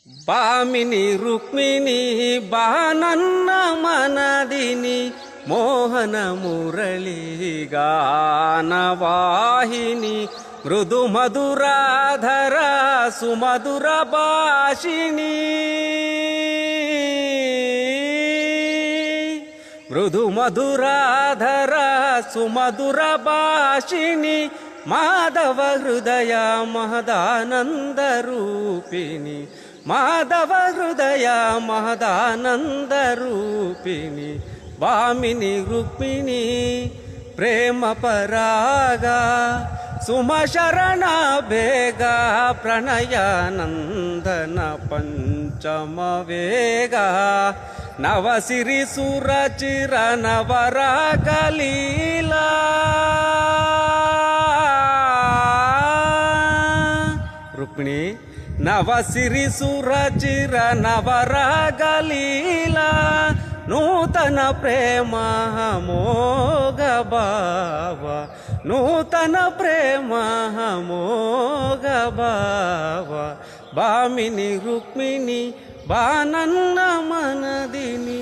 భామిని రుక్మిణి బానన్న మనదిని మోహన మురళి గానవాహిని మృదు మధురాధర సుమధుర భాషిణి మృదు మధురాధర సుమధుర భాషిణి మాధవ హృదయ మహదానంద రూపిణి మాధవ హృదయ మహదానంద రూపిణి భామిని రుక్మిణి ప్రేమ పరాగా సుమశరణ ಬೇಗ ಪ್ರಣಯಾನಂದನ ಪಂಚಮ ವೇಗ ನವಸಿರಿ ಸುರಚಿರ ನವರ ಕಲೀಲಾ ರುಕ್ಮಿಣಿ ನವಸಿರಿ ಸುರಚಿರ ನವರ ಗಲೀಲಾ ನೂತನ ಪ್ರೇಮ ಮೋಗ ಭಾವ ನೂತನ ಪ್ರೇಮ ಮೋಗ ಭಾವ ಭಾಮಿನಿ ರುಕ್ಮಿಣಿ ಬಾನನ್ನ ಮನದಿನಿ.